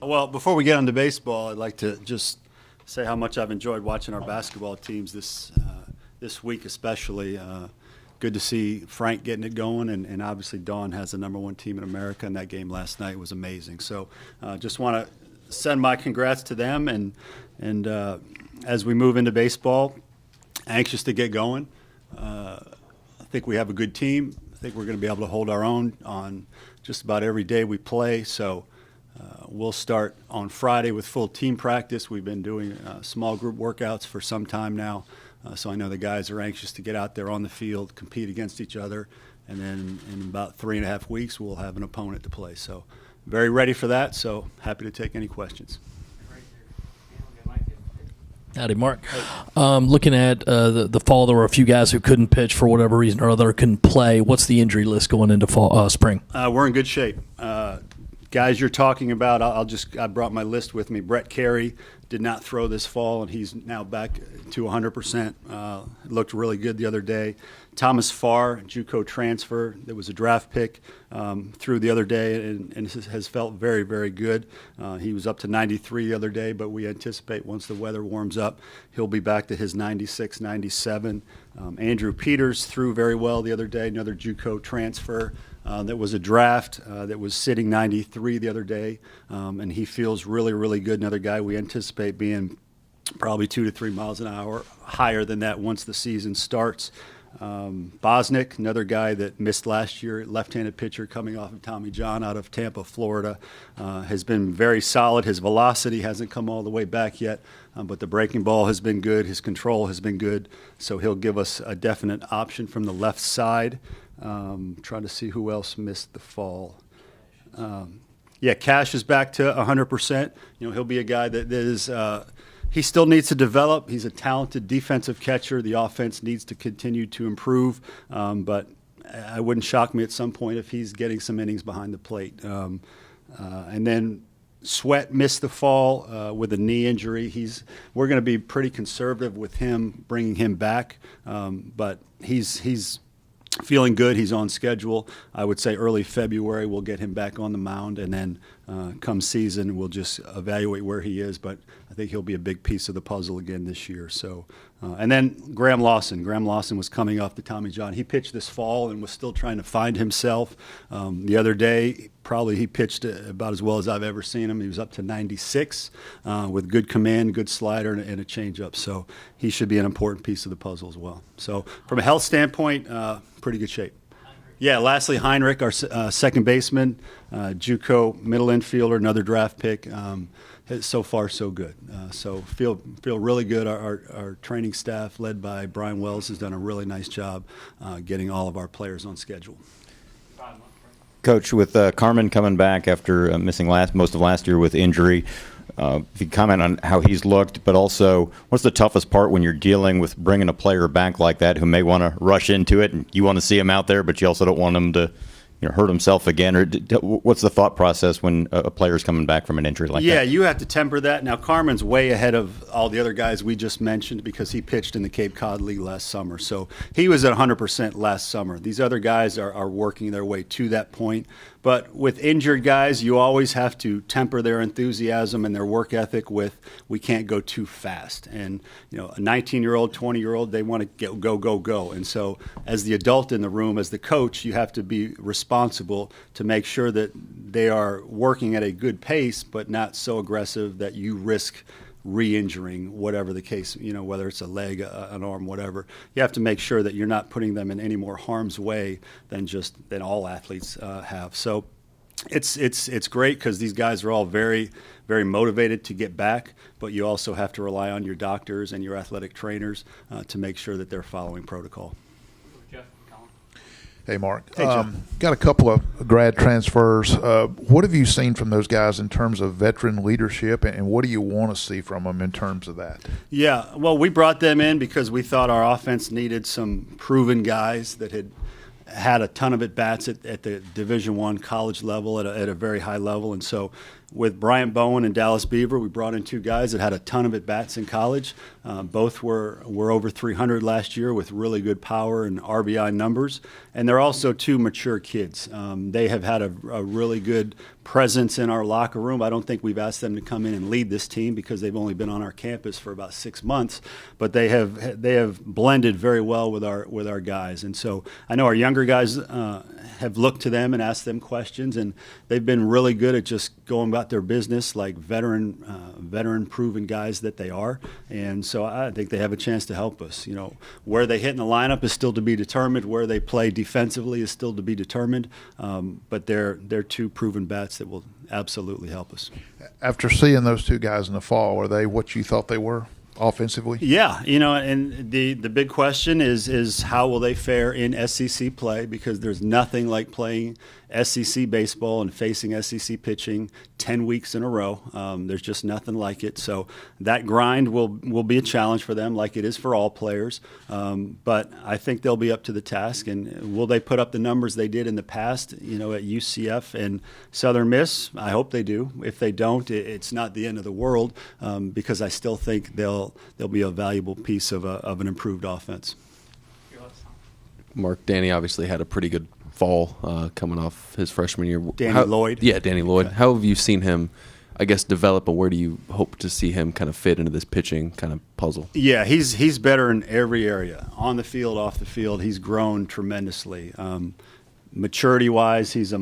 Well, before we get on to baseball, I'd like to just say how much I've enjoyed watching our basketball teams this week especially. Good to see Frank getting it going, and obviously Dawn has the number one team in America, and that game last night was amazing. So just want to send my congrats to them, and as we move into baseball, anxious to get going. I think we have a good team. I think we're going to be able to hold our own on just about every day we play. So we'll start on Friday with full team practice. We've been doing small group workouts for some time now. So I know the guys are anxious to get out there on the field, compete against each other, and then in about 3.5 weeks we'll have an opponent to play. So very ready for that, so happy to take any questions. Howdy, Mark. Looking at the fall, there were a few guys who couldn't pitch for whatever reason or other, couldn't play. What's the injury list going into spring? We're in good shape. Guys you're talking about, I brought my list with me. Brett Carey did not throw this fall, and he's now back to 100%. Looked really good the other day. Thomas Farr, JUCO transfer, that was a draft pick, threw the other day and has felt very, very good. He was up to 93 the other day, but we anticipate once the weather warms up, he'll be back to his 96, 97. Andrew Peters threw very well the other day, another JUCO transfer. That was a draft that was sitting 93 the other day, and he feels really, really good. Another guy we anticipate being probably 2 to 3 miles an hour higher than that once the season starts. Bosnick, another guy that missed last year, left-handed pitcher coming off of Tommy John out of Tampa, Florida, has been very solid. His velocity hasn't come all the way back yet, but the breaking ball has been good. His control has been good, so he'll give us a definite option from the left side. Trying to see who else missed the fall. Cash is back to 100%. He'll be a guy that is he still needs to develop. He's a talented defensive catcher. The offense needs to continue to improve, but it wouldn't shock me at some point if he's getting some innings behind the plate. And then Sweat missed the fall with a knee injury. We're going to be pretty conservative with him, bringing him back, but he's feeling good. He's on schedule. I would say early February we'll get him back on the mound, and then come season we'll just evaluate where he is. But I think he'll be a big piece of the puzzle again this year. So, and then Graham Lawson. Graham Lawson was coming off the Tommy John. He pitched this fall and was still trying to find himself. The other day, probably he pitched about as well as I've ever seen him. He was up to 96 with good command, good slider, and a changeup. So he should be an important piece of the puzzle as well. So from a health standpoint, pretty good shape. Yeah, lastly, Heinrich, our second baseman, JUCO middle infielder, another draft pick. So far, so good. So feel really good. Our training staff, led by Brian Wells, has done a really nice job getting all of our players on schedule. Coach, with Carmen coming back after missing most of last year with injury, if you comment on how he's looked, but also what's the toughest part when you're dealing with bringing a player back like that who may want to rush into it, and you want to see him out there, but you also don't want him to hurt himself again? Or what's the thought process when a player's coming back from an injury like that? Yeah, you have to temper that. Now, Carmen's way ahead of all the other guys we just mentioned because he pitched in the Cape Cod League last summer. So he was at 100% last summer. These other guys are working their way to that point. But with injured guys, you always have to temper their enthusiasm and their work ethic with, we can't go too fast. And, a 19-year-old, 20-year-old, they want to go. And so as the adult in the room, as the coach, you have to be responsible to make sure that they are working at a good pace, but not so aggressive that you risk re-injuring, whatever the case, whether it's a leg, an arm, whatever. You have to make sure that you're not putting them in any more harm's way than all athletes have. So it's great because these guys are all very, very motivated to get back, but you also have to rely on your doctors and your athletic trainers to make sure that they're following protocol. Hey, Mark. Hey, Jeff. Got a couple of grad transfers. What have you seen from those guys in terms of veteran leadership, and what do you want to see from them in terms of that? Yeah, well, we brought them in because we thought our offense needed some proven guys that had a ton of at-bats at the Division I college level at a very high level. And so with Bryant Bowen and Dallas Beaver, we brought in two guys that had a ton of at-bats in college. Both were over 300 last year with really good power and RBI numbers. And they're also two mature kids. They have had a really good presence in our locker room. I don't think we've asked them to come in and lead this team because they've only been on our campus for about 6 months, but they have blended very well with our guys. And so I know our younger guys have looked to them and asked them questions, and they've been really good at just going about their business like veteran proven guys that they are. And so I think they have a chance to help us. Where they hit in the lineup is still to be determined. Where they play defensively is still to be determined. But they're two proven bats that will absolutely help us. After seeing those two guys in the fall, are they what you thought they were offensively? Yeah, and the big question is how will they fare in SEC play, because there's nothing like playing SEC baseball and facing SEC pitching 10 weeks in a row. There's just nothing like it. So that grind will be a challenge for them, like it is for all players. But I think they'll be up to the task. And will they put up the numbers they did in the past, at UCF and Southern Miss? I hope they do. If they don't, it's not the end of the world, because I still think they'll be a valuable piece of an improved offense. Mark, Danny obviously had a pretty good fall coming off his freshman year. Lloyd? Yeah, Danny Lloyd. Okay. How have you seen him, I guess, develop, and where do you hope to see him kind of fit into this pitching kind of puzzle? Yeah, he's better in every area. On the field, off the field, he's grown tremendously. Maturity-wise, he's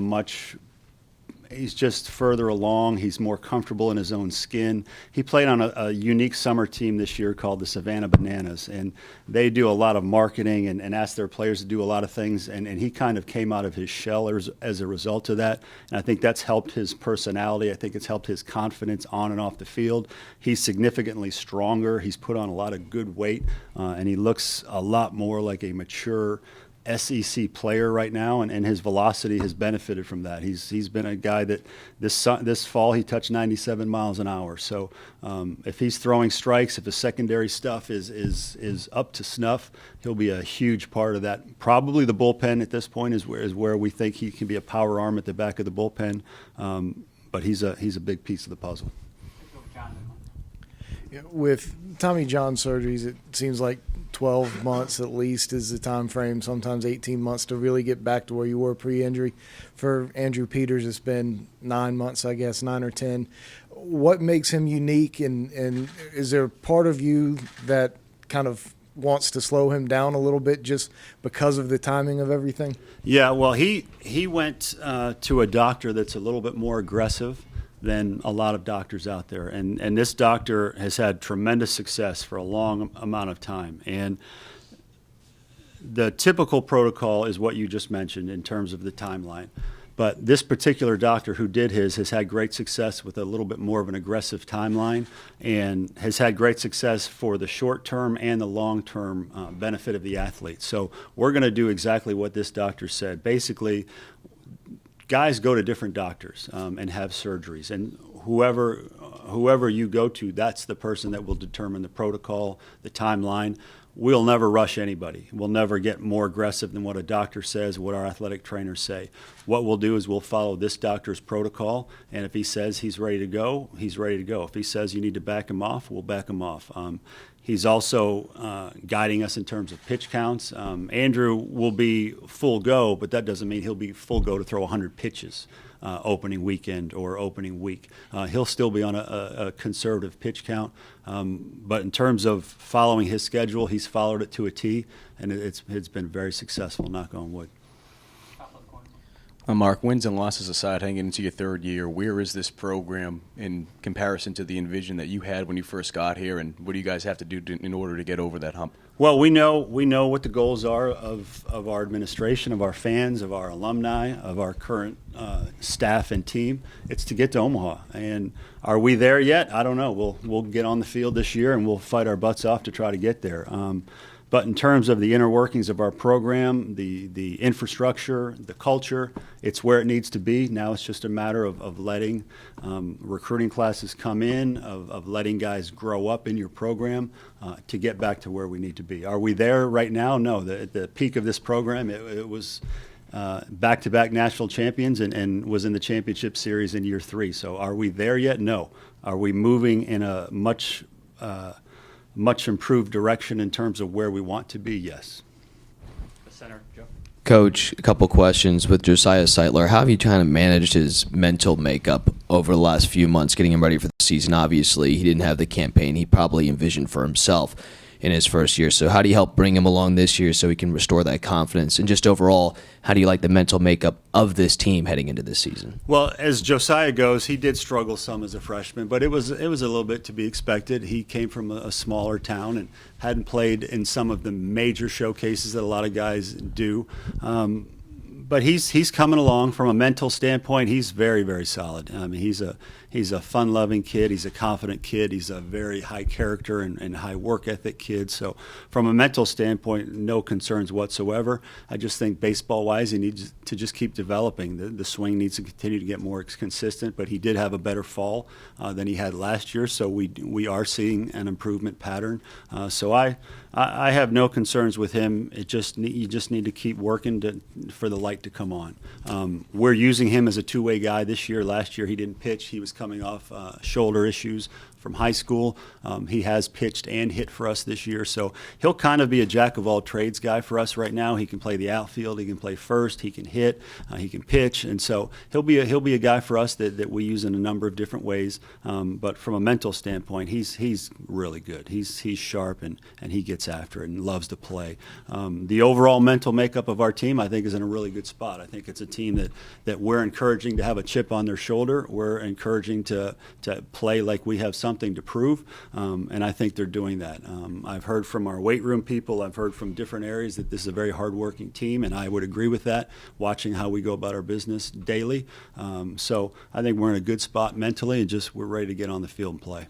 just further along. He's more comfortable in his own skin. He played on a unique summer team this year called the Savannah Bananas, and they do a lot of marketing and ask their players to do a lot of things, and he kind of came out of his shell as a result of that, and I think that's helped his personality. I think it's helped his confidence on and off the field. He's significantly stronger. He's put on a lot of good weight, and he looks a lot more like a mature SEC player right now, and his velocity has benefited from that. He's been a guy that this fall he touched 97 miles an hour. So if he's throwing strikes, if his secondary stuff is up to snuff, he'll be a huge part of that. Probably the bullpen at this point is where we think he can be a power arm at the back of the bullpen. But he's a big piece of the puzzle. With Tommy John surgeries, it seems like 12 months at least is the time frame, sometimes 18 months to really get back to where you were pre-injury. For Andrew Peters, it's been 9 months, I guess, 9 or 10. What makes him unique, and is there part of you that kind of wants to slow him down a little bit just because of the timing of everything? Yeah, well, he went to a doctor that's a little bit more aggressive than a lot of doctors out there. And this doctor has had tremendous success for a long amount of time. And the typical protocol is what you just mentioned in terms of the timeline. But this particular doctor who did his has had great success with a little bit more of an aggressive timeline, and has had great success for the short-term and the long-term benefit of the athlete. So we're going to do exactly what this doctor said. Basically, guys go to different doctors and have surgeries, and whoever you go to, that's the person that will determine the protocol, the timeline. We'll never rush anybody. We'll never get more aggressive than what a doctor says, what our athletic trainers say. What we'll do is we'll follow this doctor's protocol, and if he says he's ready to go, he's ready to go. If he says you need to back him off, we'll back him off. He's also guiding us in terms of pitch counts. Andrew will be full go, but that doesn't mean he'll be full go to throw 100 pitches opening weekend or opening week. He'll still be on a conservative pitch count. But in terms of following his schedule, he's followed it to a T, and it's been very successful, knock on wood. Mark, wins and losses aside, hanging into your third year, where is this program in comparison to the envision that you had when you first got here, and what do you guys have to do in order to get over that hump? Well, we know what the goals are of our administration, of our fans, of our alumni, of our current staff and team. It's to get to Omaha. And are we there yet? I don't know. We'll get on the field this year, and we'll fight our butts off to try to get there. But in terms of the inner workings of our program, the infrastructure, the culture, it's where it needs to be. Now it's just a matter of letting recruiting classes come in, of letting guys grow up in your program to get back to where we need to be. Are we there right now? No. At the peak of this program, it was back-to-back national champions and was in the championship series in year 3. So are we there yet? No. Are we moving in a much much improved direction in terms of where we want to be, yes. Center, Joe. Coach, a couple questions with Josiah Siler. How have you kind of managed his mental makeup over the last few months, getting him ready for the season? Obviously, he didn't have the campaign he probably envisioned for himself in his first year. So how do you help bring him along this year so he can restore that confidence? And just overall, how do you like the mental makeup of this team heading into this season? Well, as Josiah goes, he did struggle some as a freshman, but it was a little bit to be expected. He came from a smaller town and hadn't played in some of the major showcases that a lot of guys do. But he's coming along from a mental standpoint. He's very, very solid. I mean, he's a fun-loving kid. He's a confident kid. He's a very high character and high work ethic kid. So from a mental standpoint, no concerns whatsoever. I just think baseball-wise, he needs to just keep developing. The swing needs to continue to get more consistent, but he did have a better fall than he had last year. So we are seeing an improvement pattern. So I have no concerns with him. You just need to keep working for the light to come on. We're using him as a two-way guy this year. Last year he didn't pitch. He was coming off shoulder issues from high school. He has pitched and hit for us this year, so he'll kind of be a jack-of-all-trades guy for us right now. He can play the outfield, he can play first, he can hit, he can pitch, and so he'll be a guy for us that we use in a number of different ways. But from a mental standpoint, he's really good. He's sharp and he gets after it and loves to play. The overall mental makeup of our team, I think, is in a really good spot. I think it's a team that we're encouraging to have a chip on their shoulder. We're encouraging to play like we have something to prove, and I think they're doing that. I've heard from our weight room people, I've heard from different areas that this is a very hardworking team, and I would agree with that, watching how we go about our business daily. So I think we're in a good spot mentally, and we're ready to get on the field and play.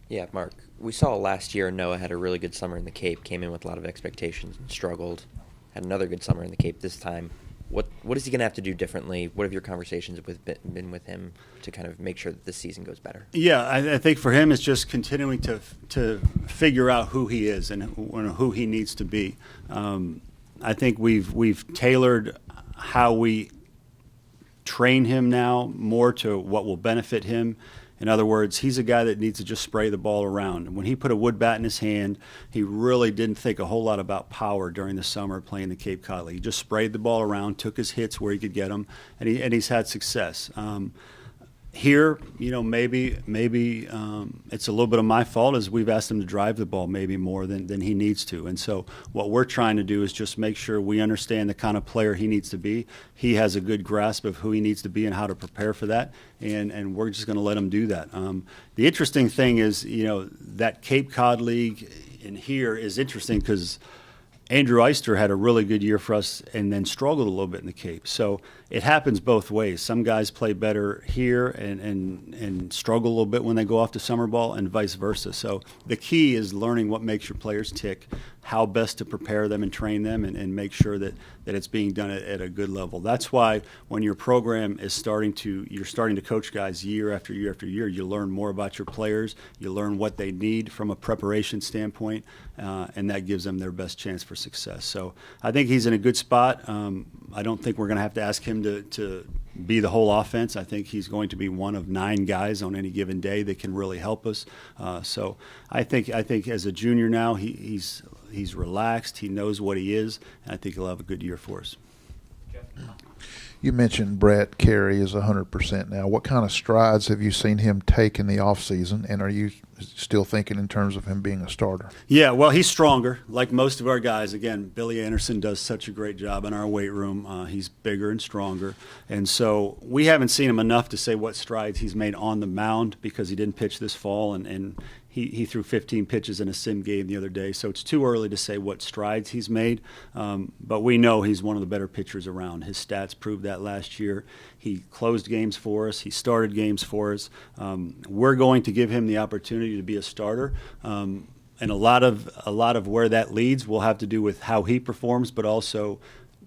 Yeah, Mark, we saw last year Noah had a really good summer in the Cape, came in with a lot of expectations and struggled, had another good summer in the Cape this time. What is he going to have to do differently? What have your conversations been with him to kind of make sure that this season goes better? Yeah, I think for him it's just continuing to figure out who he is and who he needs to be. I think we've tailored how we train him now more to what will benefit him. In other words, he's a guy that needs to just spray the ball around. And when he put a wood bat in his hand, he really didn't think a whole lot about power during the summer playing the Cape Cod League. He just sprayed the ball around, took his hits where he could get them, and he's had success. Here, maybe it's a little bit of my fault as we've asked him to drive the ball maybe more than he needs to. And so what we're trying to do is just make sure we understand the kind of player he needs to be. He has a good grasp of who he needs to be and how to prepare for that, and we're just going to let him do that. The interesting thing is, that Cape Cod League in here is interesting because Andrew Eister had a really good year for us and then struggled a little bit in the Cape. So it happens both ways. Some guys play better here and struggle a little bit when they go off to summer ball and vice versa. So the key is learning what makes your players tick, how best to prepare them and train them and make sure that it's being done at a good level. That's why when your program is you're starting to coach guys year after year after year, you learn more about your players, you learn what they need from a preparation standpoint, and that gives them their best chance for success. So I think he's in a good spot. I don't think we're going to have to ask him to be the whole offense. I think he's going to be one of 9 guys on any given day that can really help us. So I think as a junior now, he's relaxed. He knows what he is, and I think he'll have a good year for us. You mentioned Brett Carey is 100% now. What kind of strides have you seen him take in the offseason, and are you still thinking in terms of him being a starter? Yeah, well, he's stronger. Like most of our guys, again, Billy Anderson does such a great job in our weight room. He's bigger and stronger. And so we haven't seen him enough to say what strides he's made on the mound because he didn't pitch this fall, and he threw 15 pitches in a sim game the other day. So it's too early to say what strides he's made. But we know he's one of the better pitchers around. His stats proved that last year. He closed games for us. He started games for us. We're going to give him the opportunity to be a starter. And a lot of where that leads will have to do with how he performs, but also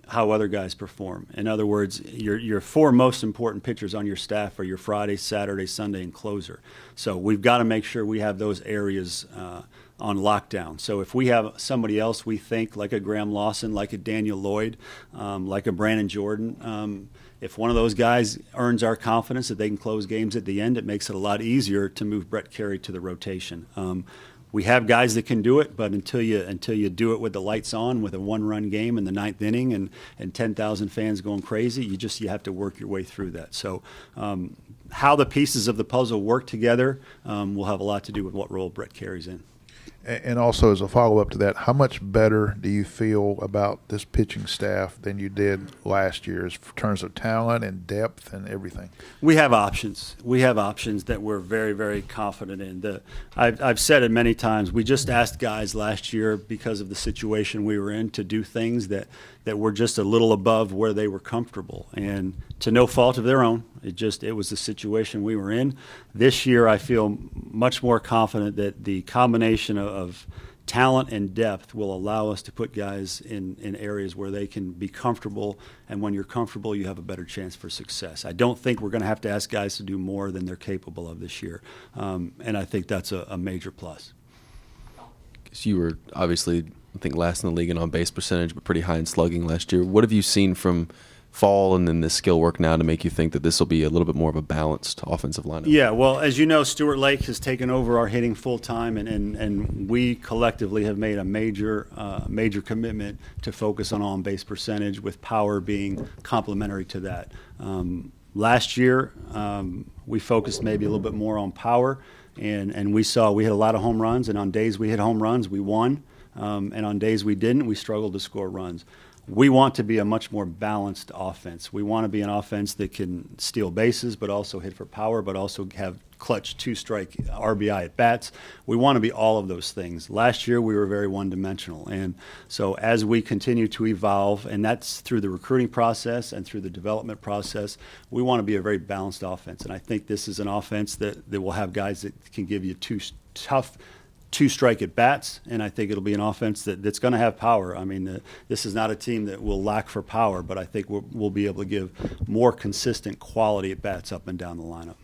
how other guys perform. In other words, your 4 most important pitchers on your staff are your Friday, Saturday, Sunday, and closer. So we've got to make sure we have those areas on lockdown. So if we have somebody else we think, like a Graham Lawson, like a Daniel Lloyd, like a Brandon Jordan, if one of those guys earns our confidence that they can close games at the end, it makes it a lot easier to move Brett Carey to the rotation. We have guys that can do it, but until you do it with the lights on, with a one-run game in the ninth inning and 10,000 fans going crazy, you have to work your way through that. So how the pieces of the puzzle work together will have a lot to do with what role Brett Carey's in. And also, as a follow-up to that, how much better do you feel about this pitching staff than you did last year in terms of talent and depth and everything? We have options. We have options that we're very, very confident in. I've said it many times. We just asked guys last year, because of the situation we were in, to do things that were just a little above where they were comfortable, and to no fault of their own. It was the situation we were in. This year, I feel much more confident that the combination of talent and depth will allow us to put guys in areas where they can be comfortable, and when you're comfortable, you have a better chance for success. I don't think we're going to have to ask guys to do more than they're capable of this year, and I think that's a major plus. So you were obviously, I think, last in the league in on-base percentage, but pretty high in slugging last year. What have you seen from fall and then the skill work now to make you think that this will be a little bit more of a balanced offensive lineup? Yeah, well, as you know, Stuart Lake has taken over our hitting full time, and we collectively have made a major commitment to focus on base percentage, with power being complementary to that. Last year, we focused maybe a little bit more on power, and we saw we hit a lot of home runs, and on days we hit home runs, we won, and on days we didn't, we struggled to score runs. We want to be a much more balanced offense. We want to be an offense that can steal bases, but also hit for power, but also have clutch two-strike RBI at bats. We want to be all of those things. Last year, we were very one-dimensional. And so as we continue to evolve, and that's through the recruiting process and through the development process, we want to be a very balanced offense. And I think this is an offense that will have guys that can give you two-strike at bats, and I think it'll be an offense that's going to have power. I mean, this is not a team that will lack for power, but I think we'll be able to give more consistent quality at bats up and down the lineup.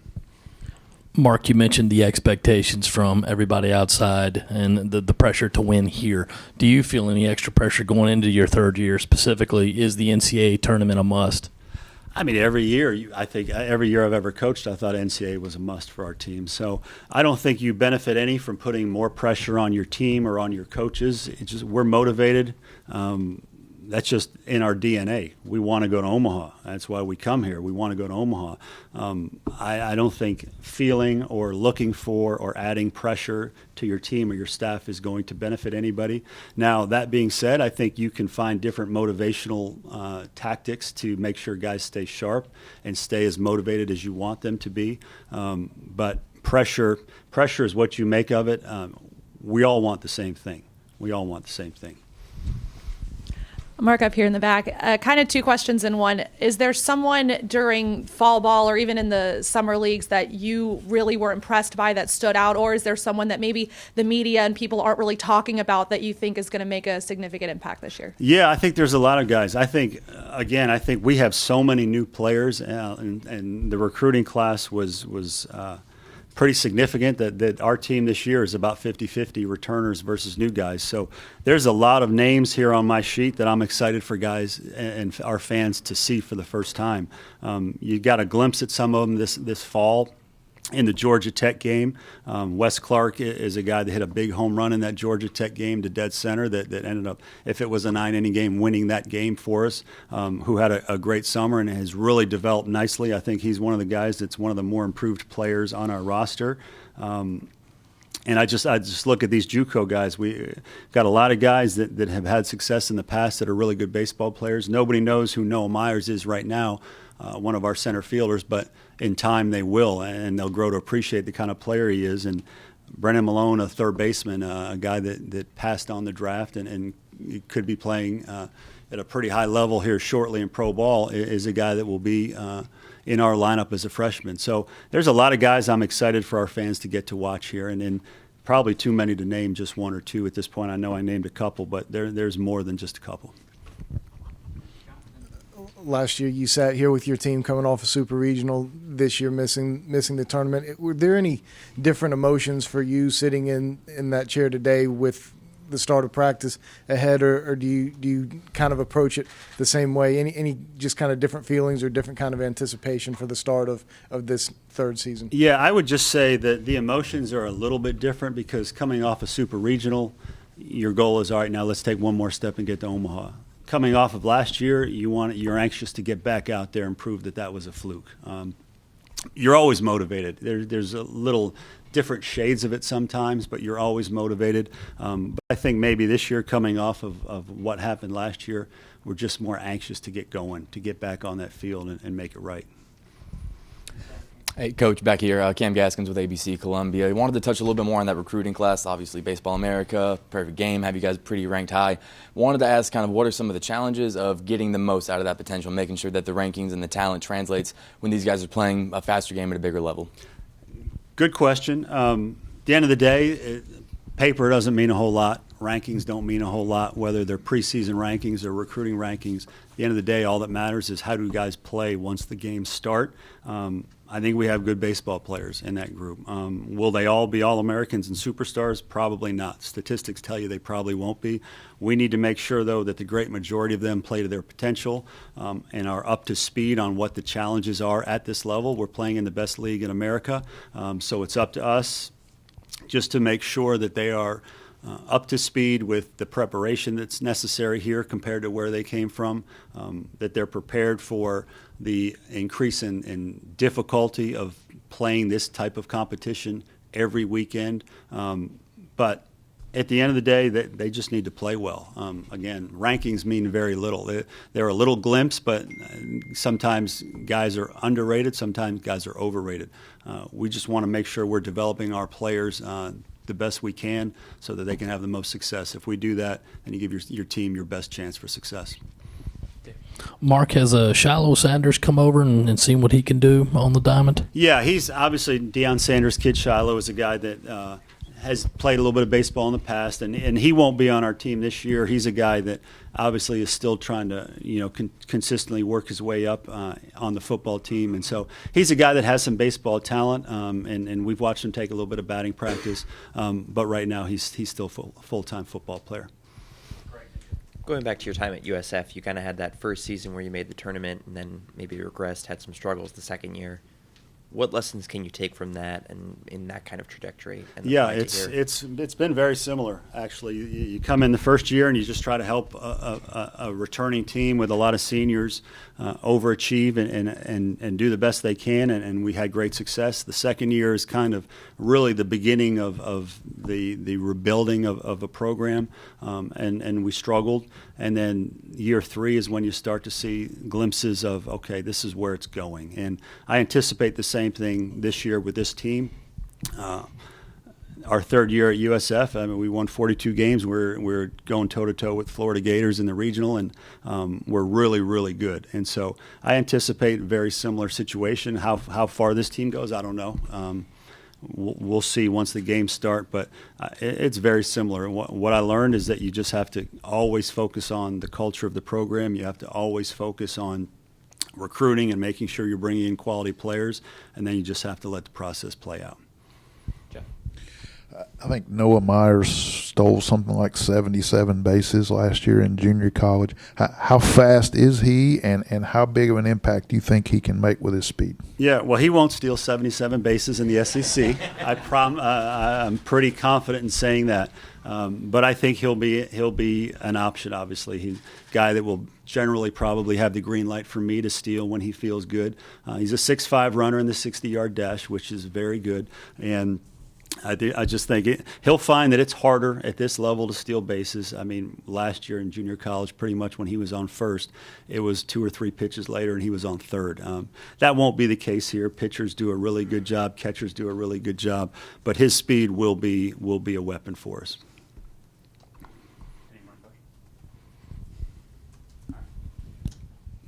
Mark, you mentioned the expectations from everybody outside and the pressure to win here. Do you feel any extra pressure going into your third year specifically? Is the NCAA tournament a must? I mean, every year, I think every year I've ever coached, I thought NCAA was a must for our team. So I don't think you benefit any from putting more pressure on your team or on your coaches. It's just, we're motivated. That's just in our DNA. We want to go to Omaha. That's why we come here. We want to go to Omaha. I don't think feeling or looking for or adding pressure to your team or your staff is going to benefit anybody. Now, that being said, I think you can find different motivational tactics to make sure guys stay sharp and stay as motivated as you want them to be. But pressure is what you make of it. We all want the same thing. We all want the same thing. Mark, up here in the back, kind of two questions in one. Is there someone during fall ball or even in the summer leagues that you really were impressed by that stood out? Or is there someone that maybe the media and people aren't really talking about that you think is going to make a significant impact this year? Yeah, I think there's a lot of guys. I think we have so many new players, and the recruiting class was pretty significant that our team this year is about 50-50 returners versus new guys. So there's a lot of names here on my sheet that I'm excited for guys and our fans to see for the first time. You got a glimpse at some of them this fall in the Georgia Tech game. Wes Clark is a guy that hit a big home run in that Georgia Tech game to dead center that ended up, if it was a 9-inning game, winning that game for us, who had a great summer and has really developed nicely. I think he's one of the guys that's one of the more improved players on our roster. And I just look at these JUCO guys. We got a lot of guys that have had success in the past that are really good baseball players. Nobody knows who Noah Meyers is right now, one of our center fielders, but in time they will, and they'll grow to appreciate the kind of player he is. And Brennan Malone, a third baseman, a guy that passed on the draft and could be playing at a pretty high level here shortly in pro ball, is a guy that will be in our lineup as a freshman. So there's a lot of guys I'm excited for our fans to get to watch here, and then probably too many to name just one or two at this point. I know I named a couple, but there's more than just a couple. last year you sat here with your team coming off a super regional. This year missing the tournament. Were there any different emotions for you sitting in that chair today with the start of practice ahead, or do you kind of approach it the same way? Any just kind of different feelings or different kind of anticipation for the start of this third season? Yeah, I would just say that the emotions are a little bit different because coming off a super regional, your goal is, all right, now let's take one more step and get to Omaha. Coming off of last year, you're anxious to get back out there and prove that was a fluke. You're always motivated. There's a little different shades of it sometimes, but you're always motivated. But I think maybe this year, coming off of what happened last year, we're just more anxious to get going, to get back on that field and make it right. Hey, Coach, back here. Cam Gaskins with ABC Columbia. I wanted to touch a little bit more on that recruiting class. Obviously, Baseball America, perfect game, have you guys pretty ranked high. Wanted to ask kind of what are some of the challenges of getting the most out of that potential, making sure that the rankings and the talent translates when these guys are playing a faster game at a bigger level? Good question. At the end of the day, paper doesn't mean a whole lot. Rankings don't mean a whole lot, whether they're preseason rankings or recruiting rankings. At the end of the day, all that matters is how do guys play once the games start. I think we have good baseball players in that group. Will they all be All-Americans and superstars? Probably not. Statistics tell you they probably won't be. We need to make sure, though, that the great majority of them play to their potential and are up to speed on what the challenges are at this level. We're playing in the best league in America, so it's up to us just to make sure that they are up to speed with the preparation that's necessary here compared to where they came from, that they're prepared for the increase in difficulty of playing this type of competition every weekend. But at the end of the day, they just need to play well. Again, rankings mean very little. They're a little glimpse, but sometimes guys are underrated, sometimes guys are overrated. We just want to make sure we're developing our players the best we can so that they can have the most success. If we do that, then you give your team your best chance for success. Mark, has Shiloh Sanders come over and seen what he can do on the diamond? Yeah, he's obviously Deion Sanders' kid. Shiloh is a guy that has played a little bit of baseball in the past, and he won't be on our team this year. He's a guy that obviously is still trying to consistently work his way up on the football team, and so he's a guy that has some baseball talent, and we've watched him take a little bit of batting practice, but right now he's still a full-time football player. Going back to your time at USF, you kind of had that first season where you made the tournament and then maybe regressed, had some struggles the second year. What lessons can you take from that and in that kind of trajectory? Yeah, it's been very similar, actually. You come in the first year and you just try to help a returning team with a lot of seniors overachieve and do the best they can, and we had great success. The second year is kind of really the beginning of the rebuilding of a program, and we struggled. And then year three is when you start to see glimpses of, okay, this is where it's going. And I anticipate the same thing this year with this team. Our third year at USF, I mean, we won 42 games. We're going toe-to-toe with Florida Gators in the regional, and we're really, really good. And so I anticipate a very similar situation. How far this team goes, I don't know. We'll see once the games start, but it's very similar. What I learned is that you just have to always focus on the culture of the program. You have to always focus on recruiting and making sure you're bringing in quality players, and then you just have to let the process play out. I think Noah Meyers stole something like 77 bases last year in junior college. How fast is he, and how big of an impact do you think he can make with his speed? Yeah, well, he won't steal 77 bases in the SEC. I'm pretty confident in saying that. But I think he'll be an option, obviously. He's a guy that will generally probably have the green light for me to steal when he feels good. He's a 6'5" runner in the 60-yard dash, which is very good. And I just think he'll find that it's harder at this level to steal bases. I mean, last year in junior college, pretty much when he was on first, it was 2 or 3 pitches later and he was on third. That won't be the case here. Pitchers do a really good job. Catchers do a really good job. But his speed will be a weapon for us.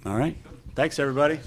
All right. Thanks, everybody.